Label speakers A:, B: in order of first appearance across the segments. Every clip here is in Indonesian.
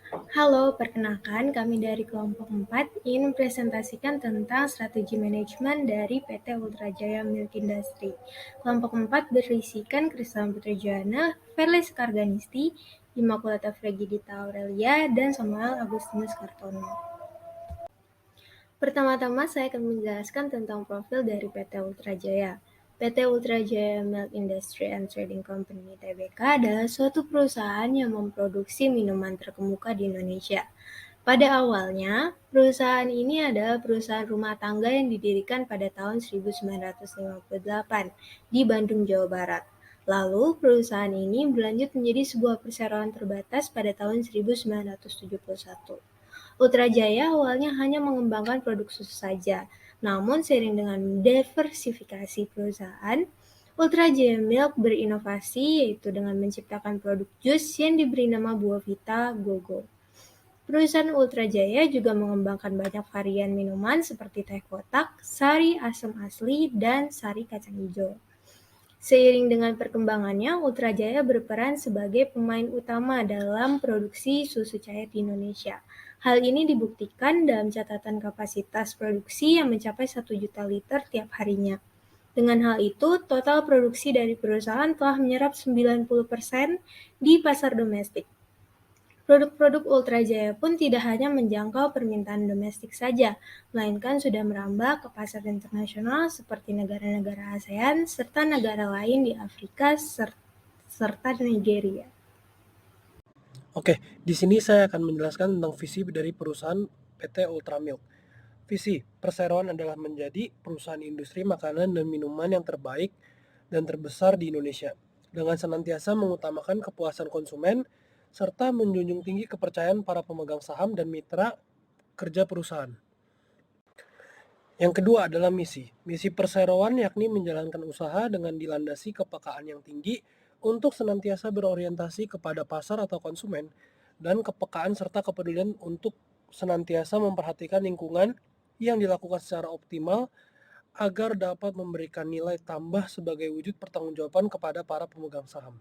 A: Halo, perkenalkan kami dari kelompok 4 ingin mempresentasikan tentang strategi manajemen dari PT Ultrajaya Milk Industry. Kelompok 4 berisikan Kristal Putrajana, Felix Karganisti, Immaculata Frigidita Aurelia, dan Samuel Agustinus Kartono. Pertama-tama saya akan menjelaskan tentang profil dari PT Ultrajaya. PT Ultrajaya Milk Industry and Trading Company (Tbk) adalah suatu perusahaan yang memproduksi minuman terkemuka di Indonesia. Pada awalnya, perusahaan ini adalah perusahaan rumah tangga yang didirikan pada tahun 1958 di Bandung, Jawa Barat. Lalu, perusahaan ini berlanjut menjadi sebuah perseroan terbatas pada tahun 1971. Ultrajaya awalnya hanya mengembangkan produk susu saja, namun seiring dengan diversifikasi perusahaan, Ultrajaya Milk berinovasi yaitu dengan menciptakan produk jus yang diberi nama Buahvita Gogo. Perusahaan Ultrajaya juga mengembangkan banyak varian minuman seperti teh kotak, sari asam asli, dan sari kacang hijau. Seiring dengan perkembangannya, Ultrajaya berperan sebagai pemain utama dalam produksi susu cair di Indonesia. Hal ini dibuktikan dalam catatan kapasitas produksi yang mencapai 1 juta liter tiap harinya. Dengan hal itu, total produksi dari perusahaan telah menyerap 90% di pasar domestik. Produk-produk Ultrajaya pun tidak hanya menjangkau permintaan domestik saja, melainkan sudah merambah ke pasar internasional seperti negara-negara ASEAN serta negara lain di Afrika serta Nigeria.
B: Oke, di sini saya akan menjelaskan tentang visi dari perusahaan PT Ultramilk. Visi, perseroan adalah menjadi perusahaan industri makanan dan minuman yang terbaik dan terbesar di Indonesia, dengan senantiasa mengutamakan kepuasan konsumen, serta menjunjung tinggi kepercayaan para pemegang saham dan mitra kerja perusahaan. Yang kedua adalah misi. Misi perseroan yakni menjalankan usaha dengan dilandasi kepekaan yang tinggi untuk senantiasa berorientasi kepada pasar atau konsumen dan kepekaan serta kepedulian untuk senantiasa memperhatikan lingkungan yang dilakukan secara optimal agar dapat memberikan nilai tambah sebagai wujud pertanggungjawaban kepada para pemegang saham.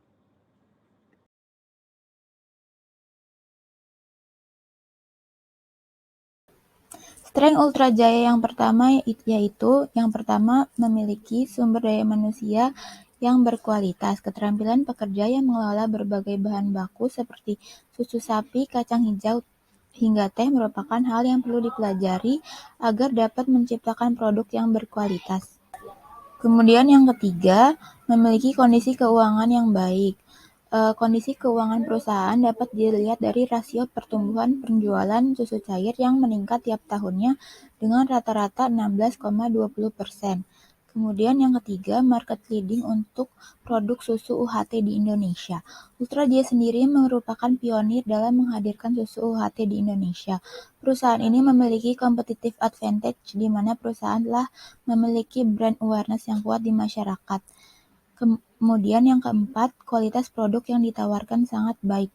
C: Strength Ultrajaya yang pertama yaitu yang pertama memiliki sumber daya manusia yang berkualitas, keterampilan pekerja yang mengelola berbagai bahan baku seperti susu sapi, kacang hijau, hingga teh merupakan hal yang perlu dipelajari agar dapat menciptakan produk yang berkualitas. Kemudian yang ketiga, memiliki kondisi keuangan yang baik. Kondisi keuangan perusahaan dapat dilihat dari rasio pertumbuhan penjualan susu cair yang meningkat tiap tahunnya dengan rata-rata 16,20%. Kemudian yang ketiga, market leading untuk produk susu UHT di Indonesia. Ultrajaya sendiri merupakan pionir dalam menghadirkan susu UHT di Indonesia. Perusahaan ini memiliki competitive advantage di mana perusahaan telah memiliki brand awareness yang kuat di masyarakat. Kemudian yang keempat, kualitas produk yang ditawarkan sangat baik.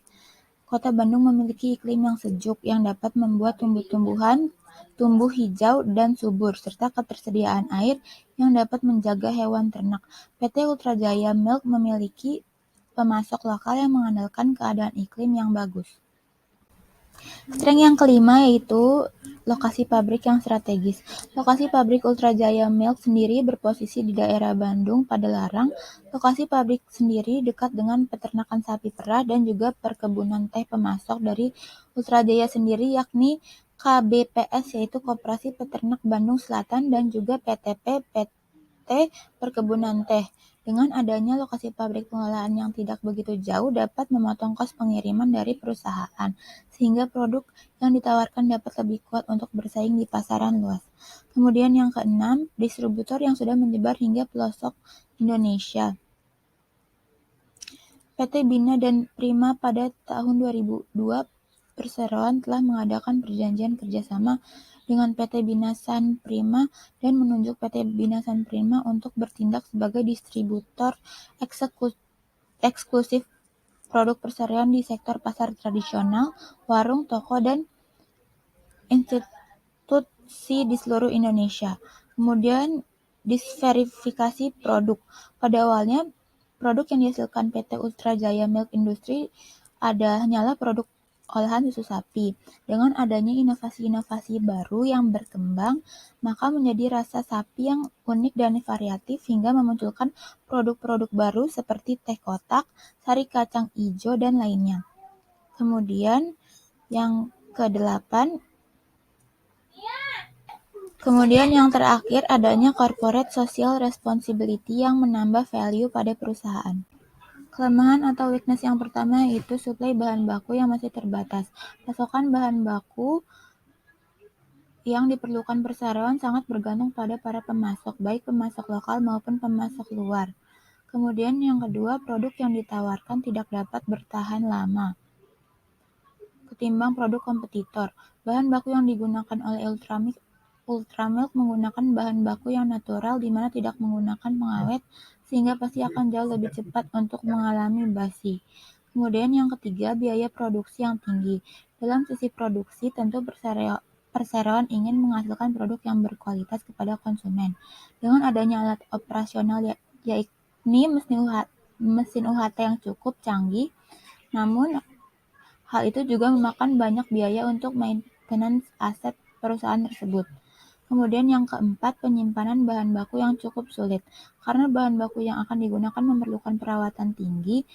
C: Kota Bandung memiliki iklim yang sejuk yang dapat membuat tumbuh-tumbuhan tumbuh hijau dan subur, serta ketersediaan air yang dapat menjaga hewan ternak. PT Ultrajaya Milk memiliki pemasok lokal yang mengandalkan keadaan iklim yang bagus. Strength yang kelima yaitu lokasi pabrik yang strategis. Lokasi pabrik Ultrajaya Milk sendiri berposisi di daerah Bandung, Padalarang. Lokasi pabrik sendiri dekat dengan peternakan sapi perah dan juga perkebunan teh pemasok dari Ultrajaya sendiri yakni KBPS yaitu Koperasi Peternak Bandung Selatan dan juga PTP PT Perkebunan Teh. Dengan adanya lokasi pabrik pengelolaan yang tidak begitu jauh dapat memotong kos pengiriman dari perusahaan, sehingga produk yang ditawarkan dapat lebih kuat untuk bersaing di pasaran luas. Kemudian yang keenam, distributor yang sudah menyebar hingga pelosok Indonesia. PT Bina dan Prima pada tahun 2002 perseroan telah mengadakan perjanjian kerjasama dengan PT Binasan Prima dan menunjuk PT Binasan Prima untuk bertindak sebagai distributor eksklusif produk perseroan di sektor pasar tradisional, warung, toko, dan institusi di seluruh Indonesia. Kemudian diverifikasi produk. Pada awalnya, produk yang dihasilkan PT Ultrajaya Milk Industry hanyalah produk olahan susu sapi. Dengan adanya inovasi-inovasi baru yang berkembang, maka menjadi rasa sapi yang unik dan variatif hingga memunculkan produk-produk baru seperti teh kotak, sari kacang ijo, dan lainnya. Kemudian yang terakhir adanya corporate social responsibility yang menambah value pada perusahaan. Kelemahan atau weakness yang pertama yaitu suplai bahan baku yang masih terbatas. Pasokan bahan baku yang diperlukan perseroan sangat bergantung pada para pemasok, baik pemasok lokal maupun pemasok luar. Kemudian yang kedua, produk yang ditawarkan tidak dapat bertahan lama ketimbang produk kompetitor. Bahan baku yang digunakan oleh Ultramilk menggunakan bahan baku yang natural di mana tidak menggunakan pengawet sehingga pasti akan jauh lebih cepat untuk mengalami basi. Kemudian yang ketiga, biaya produksi yang tinggi. Dalam sisi produksi, tentu perseroan ingin menghasilkan produk yang berkualitas kepada konsumen. Dengan adanya alat operasional yakni mesin UHT yang cukup canggih, namun hal itu juga memakan banyak biaya untuk maintenance aset perusahaan tersebut. Kemudian yang keempat, penyimpanan bahan baku yang cukup sulit. Karena bahan baku yang akan digunakan memerlukan perawatan tinggi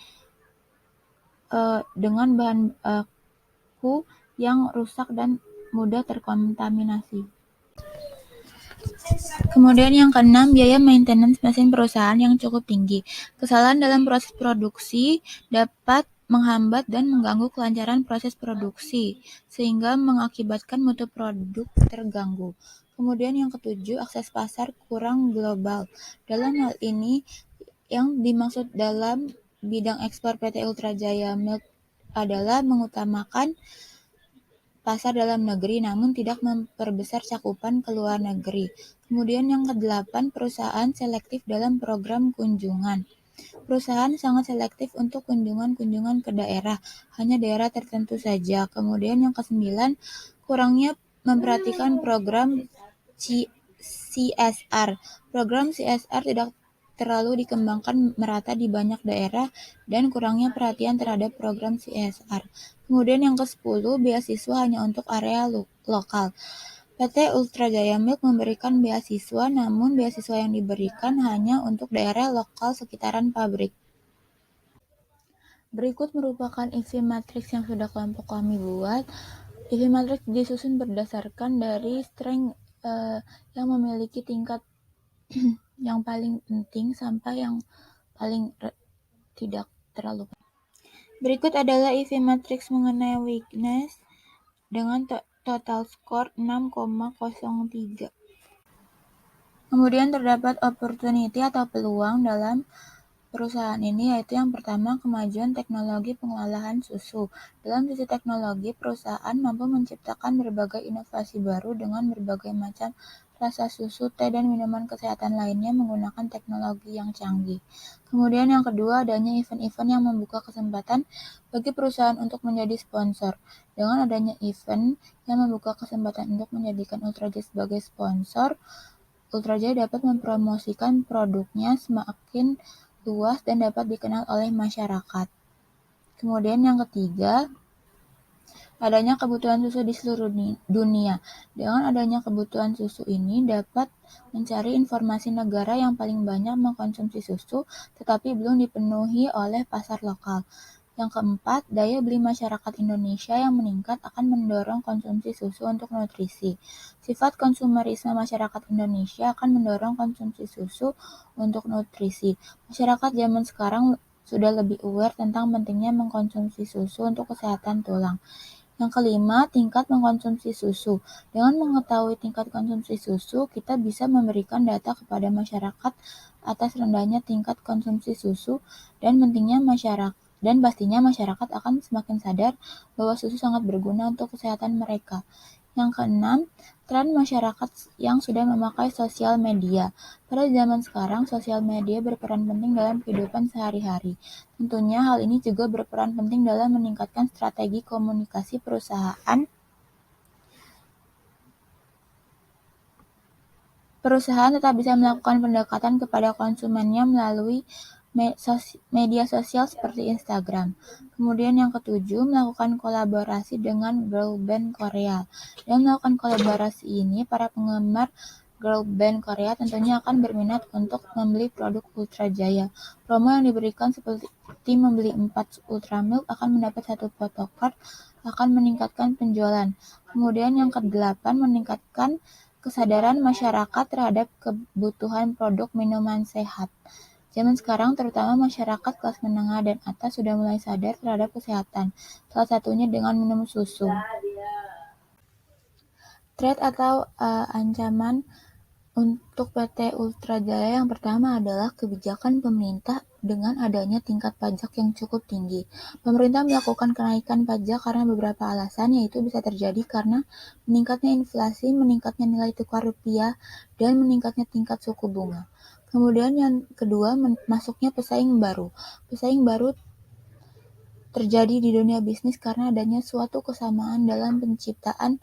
C: dengan bahan baku yang rusak dan mudah terkontaminasi. Kemudian yang keenam, biaya maintenance mesin perusahaan yang cukup tinggi. Kesalahan dalam proses produksi dapat menghambat dan mengganggu kelancaran proses produksi, sehingga mengakibatkan mutu produk terganggu. Kemudian yang ketujuh, akses pasar kurang global. Dalam hal ini, yang dimaksud dalam bidang ekspor PT Ultra Jaya Milk adalah mengutamakan pasar dalam negeri namun tidak memperbesar cakupan ke luar negeri. Kemudian yang kedelapan, perusahaan selektif dalam program kunjungan. Perusahaan sangat selektif untuk kunjungan-kunjungan ke daerah, hanya daerah tertentu saja. Kemudian yang kesembilan, kurangnya memperhatikan program CSR. Program CSR tidak terlalu dikembangkan merata di banyak daerah dan kurangnya perhatian terhadap program CSR. Kemudian yang ke-10, beasiswa hanya untuk area lokal. PT Ultra Jaya Milk memberikan beasiswa, namun beasiswa yang diberikan hanya untuk daerah lokal sekitaran pabrik. Berikut merupakan EV matrix yang sudah kelompok kami buat. EV matrix disusun berdasarkan dari strength yang memiliki tingkat yang paling penting sampai yang paling tidak terlalu penting. Berikut adalah EV matrix mengenai weakness dengan total skor 6,03. Kemudian terdapat opportunity atau peluang dalam perusahaan ini, yaitu yang pertama, kemajuan teknologi pengolahan susu. Dalam sisi teknologi, perusahaan mampu menciptakan berbagai inovasi baru dengan berbagai macam rasa susu, teh, dan minuman kesehatan lainnya menggunakan teknologi yang canggih. Kemudian yang kedua, adanya event-event yang membuka kesempatan bagi perusahaan untuk menjadi sponsor. Dengan adanya event yang membuka kesempatan untuk menjadikan Ultra Jaya sebagai sponsor, Ultra Jaya dapat mempromosikan produknya semakin luas dan dapat dikenal oleh masyarakat. Kemudian yang ketiga, adanya kebutuhan susu di seluruh dunia. Dengan adanya kebutuhan susu ini dapat mencari informasi negara yang paling banyak mengkonsumsi susu tetapi belum dipenuhi oleh pasar lokal. Yang keempat, daya beli masyarakat Indonesia yang meningkat akan mendorong konsumsi susu untuk nutrisi. Sifat konsumerisme masyarakat Indonesia akan mendorong konsumsi susu untuk nutrisi. Masyarakat zaman sekarang sudah lebih aware tentang pentingnya mengkonsumsi susu untuk kesehatan tulang. Yang kelima, tingkat mengkonsumsi susu. Dengan mengetahui tingkat konsumsi susu, kita bisa memberikan data kepada masyarakat atas rendahnya tingkat konsumsi susu dan pentingnya pastinya masyarakat akan semakin sadar bahwa susu sangat berguna untuk kesehatan mereka. Yang keenam, tren masyarakat yang sudah memakai sosial media. Pada zaman sekarang, sosial media berperan penting dalam kehidupan sehari-hari. Tentunya hal ini juga berperan penting dalam meningkatkan strategi komunikasi perusahaan. Perusahaan tetap bisa melakukan pendekatan kepada konsumennya melalui media sosial seperti Instagram. Kemudian yang ketujuh, melakukan kolaborasi dengan girl band Korea. Dan melakukan kolaborasi ini, para penggemar girl band Korea tentunya akan berminat untuk membeli produk Ultra Jaya. Promo yang diberikan seperti membeli 4 Ultra Milk akan mendapat 1 photocard, akan meningkatkan penjualan. Kemudian yang kedelapan, meningkatkan kesadaran masyarakat terhadap kebutuhan produk minuman sehat. Zaman sekarang, terutama masyarakat kelas menengah dan atas sudah mulai sadar terhadap kesehatan, salah satunya dengan minum susu. Threat atau ancaman untuk PT Ultra Jaya yang pertama adalah kebijakan pemerintah dengan adanya tingkat pajak yang cukup tinggi. Pemerintah melakukan kenaikan pajak karena beberapa alasan, yaitu bisa terjadi karena meningkatnya inflasi, meningkatnya nilai tukar rupiah, dan meningkatnya tingkat suku bunga. Kemudian yang kedua, masuknya pesaing baru. Pesaing baru terjadi di dunia bisnis karena adanya suatu kesamaan dalam penciptaan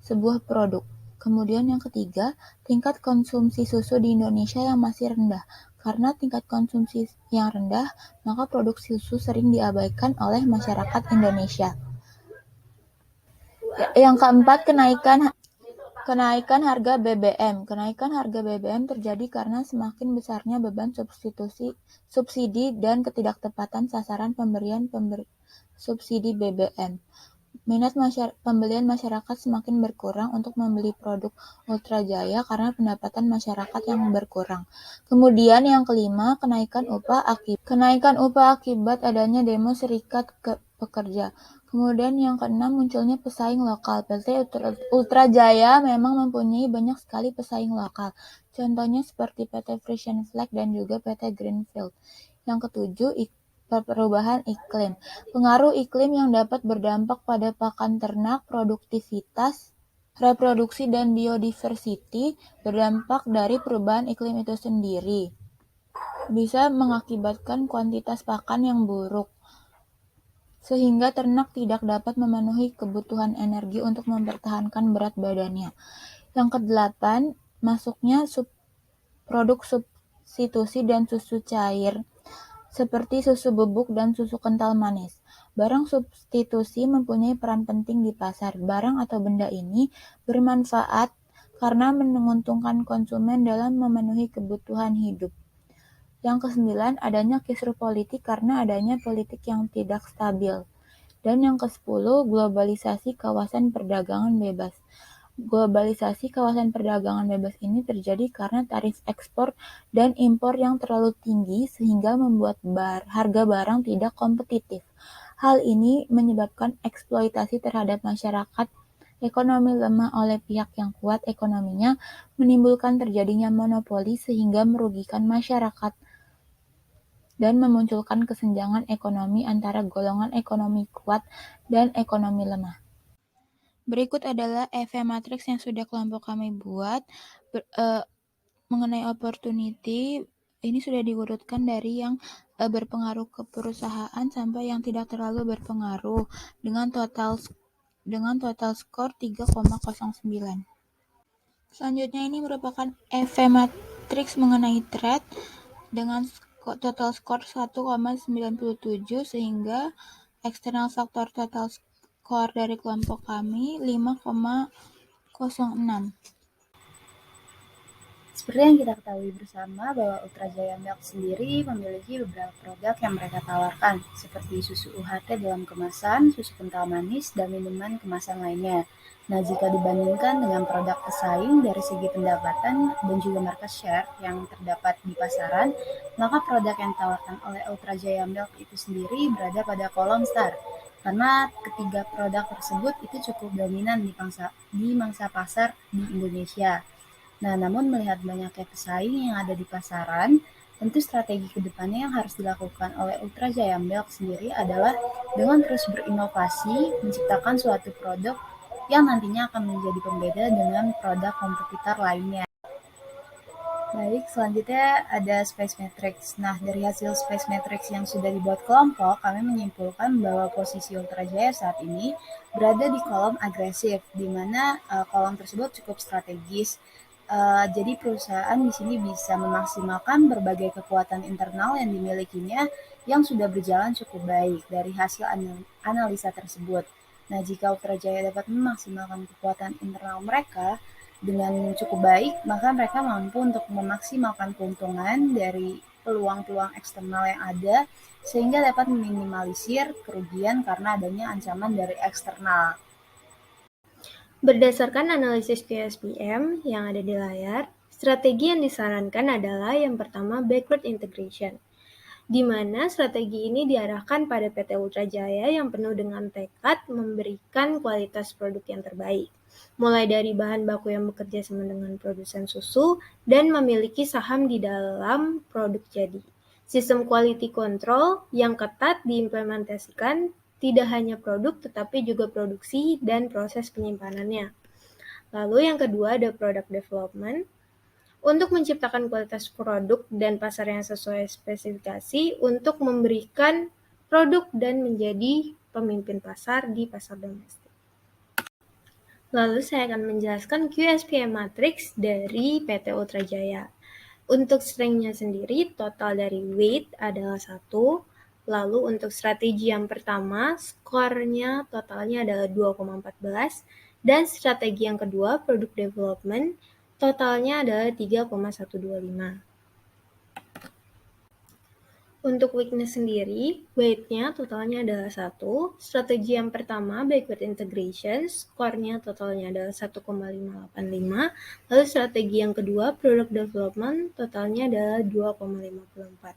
C: sebuah produk. Kemudian yang ketiga, tingkat konsumsi susu di Indonesia yang masih rendah. Karena tingkat konsumsi yang rendah, maka produksi susu sering diabaikan oleh masyarakat Indonesia. Yang keempat, kenaikan harga BBM. Kenaikan harga BBM terjadi karena semakin besarnya beban subsidi dan ketidaktepatan sasaran pemberian subsidi BBM. Minat pembelian masyarakat semakin berkurang untuk membeli produk Ultra Jaya karena pendapatan masyarakat yang berkurang. Kemudian yang kelima, kenaikan upah akibat adanya demo serikat pekerja. Kemudian yang keenam, munculnya pesaing lokal. PT Ultra Jaya memang mempunyai banyak sekali pesaing lokal. Contohnya seperti PT Frisian Flag dan juga PT Greenfield. Yang ketujuh, perubahan iklim. Pengaruh iklim yang dapat berdampak pada pakan ternak, produktivitas, reproduksi, dan biodiversity berdampak dari perubahan iklim itu sendiri. Bisa mengakibatkan kuantitas pakan yang buruk, sehingga ternak tidak dapat memenuhi kebutuhan energi untuk mempertahankan berat badannya. Yang kedelapan, masuknya produk substitusi dan susu cair seperti susu bubuk dan susu kental manis. Barang substitusi mempunyai peran penting di pasar. Barang atau benda ini bermanfaat karena menguntungkan konsumen dalam memenuhi kebutuhan hidup. Yang kesembilan, adanya kisruh politik karena adanya politik yang tidak stabil. Dan yang kesepuluh, globalisasi kawasan perdagangan bebas. Globalisasi kawasan perdagangan bebas ini terjadi karena tarif ekspor dan impor yang terlalu tinggi sehingga membuat harga barang tidak kompetitif. Hal ini menyebabkan eksploitasi terhadap masyarakat, ekonomi lemah oleh pihak yang kuat ekonominya, menimbulkan terjadinya monopoli sehingga merugikan masyarakat dan memunculkan kesenjangan ekonomi antara golongan ekonomi kuat dan ekonomi lemah. Berikut adalah EV Matrix yang sudah kelompok kami buat mengenai opportunity. Ini sudah diurutkan dari yang berpengaruh ke perusahaan sampai yang tidak terlalu berpengaruh dengan total skor 3,09. Selanjutnya ini merupakan EV Matrix mengenai trade dengan total skor 1,97 sehingga eksternal faktor total skor dari kelompok kami 5,06.
A: Seperti yang kita ketahui bersama bahwa Ultra Jaya Milk sendiri memiliki beberapa produk yang mereka tawarkan, seperti susu UHT dalam kemasan, susu kental manis, dan minuman kemasan lainnya. Nah, jika dibandingkan dengan produk pesaing dari segi pendapatan dan juga market share yang terdapat di pasaran, maka produk yang ditawarkan oleh Ultra Jaya Milk itu sendiri berada pada kolom star. Karena ketiga produk tersebut itu cukup dominan di mangsa pasar di Indonesia. Nah, namun melihat banyaknya pesaing yang ada di pasaran, tentu strategi kedepannya yang harus dilakukan oleh Ultra Jaya Milk sendiri adalah dengan terus berinovasi, menciptakan suatu produk yang nantinya akan menjadi pembeda dengan produk kompetitor lainnya. Baik, selanjutnya ada Space Matrix. Nah, dari hasil Space Matrix yang sudah dibuat kelompok, kami menyimpulkan bahwa posisi Ultra Jaya saat ini berada di kolom agresif, di mana kolom tersebut cukup strategis.
D: Jadi perusahaan di sini bisa memaksimalkan berbagai kekuatan internal yang dimilikinya yang sudah berjalan cukup baik dari hasil analisa tersebut. Nah, jika Ultra Jaya dapat memaksimalkan kekuatan internal mereka dengan cukup baik, maka mereka mampu untuk memaksimalkan keuntungan dari peluang-peluang eksternal yang ada sehingga dapat meminimalisir kerugian karena adanya ancaman dari eksternal.
A: Berdasarkan analisis QSPM yang ada di layar, strategi yang disarankan adalah yang pertama backward integration, di mana strategi ini diarahkan pada PT Ultra Jaya yang penuh dengan tekad memberikan kualitas produk yang terbaik, mulai dari bahan baku yang bekerja sama dengan produsen susu dan memiliki saham di dalam produk jadi. Sistem quality control yang ketat diimplementasikan tidak hanya produk tetapi juga produksi dan proses penyimpanannya. Lalu yang kedua ada product development. Untuk menciptakan kualitas produk dan pasar yang sesuai spesifikasi untuk memberikan produk dan menjadi pemimpin pasar di pasar domestik. Lalu saya akan menjelaskan QSPM matrix dari PT Ultra Jaya. Untuk strength-nya sendiri, total dari weight adalah 1. Lalu untuk strategi yang pertama, skornya totalnya adalah 2,14. Dan strategi yang kedua, product development, totalnya adalah 3,125. Untuk weakness sendiri, weight-nya totalnya adalah 1. Strategi yang pertama, backward integration, skornya totalnya adalah 1,585. Lalu strategi yang kedua, product development, totalnya adalah 2,54.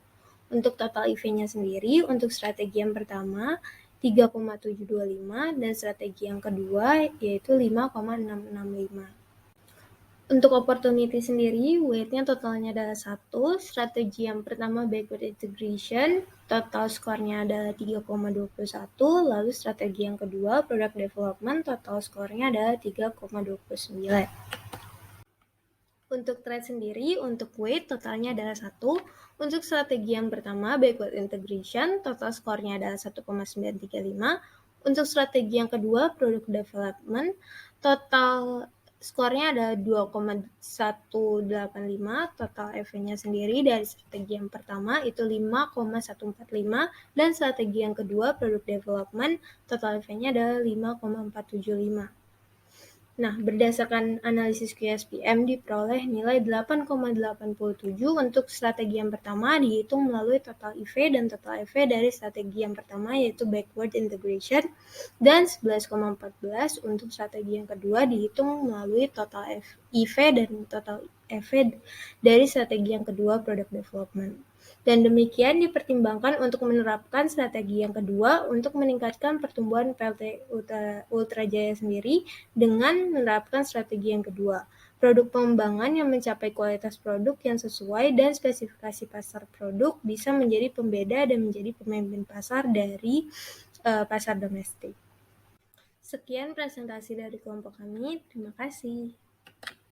A: Untuk total EV-nya sendiri, untuk strategi yang pertama, 3,725, dan strategi yang kedua yaitu 5,665. Untuk opportunity sendiri, weight-nya totalnya adalah 1. Strategi yang pertama backward integration, total skornya adalah 3,21. Lalu strategi yang kedua product development, total skornya adalah 3,29. Untuk trade sendiri, untuk weight totalnya adalah 1. Untuk strategi yang pertama backward integration, total skornya adalah 1,935. Untuk strategi yang kedua product development, total skornya adalah 2,185, total EV-nya sendiri dari strategi yang pertama itu 5,145, dan strategi yang kedua product development, total EV-nya adalah 5,475. Nah, berdasarkan analisis QSPM diperoleh nilai 8,87 untuk strategi yang pertama dihitung melalui total EV dan total EV dari strategi yang pertama yaitu backward integration, dan 11,14 untuk strategi yang kedua dihitung melalui total EV dan total EV dari strategi yang kedua product development. Dan demikian dipertimbangkan untuk menerapkan strategi yang kedua untuk meningkatkan pertumbuhan PT Ultra Jaya sendiri dengan menerapkan strategi yang kedua. Produk pengembangan yang mencapai kualitas produk yang sesuai dan spesifikasi pasar produk bisa menjadi pembeda dan menjadi pemimpin pasar dari pasar domestik. Sekian presentasi dari kelompok kami. Terima kasih.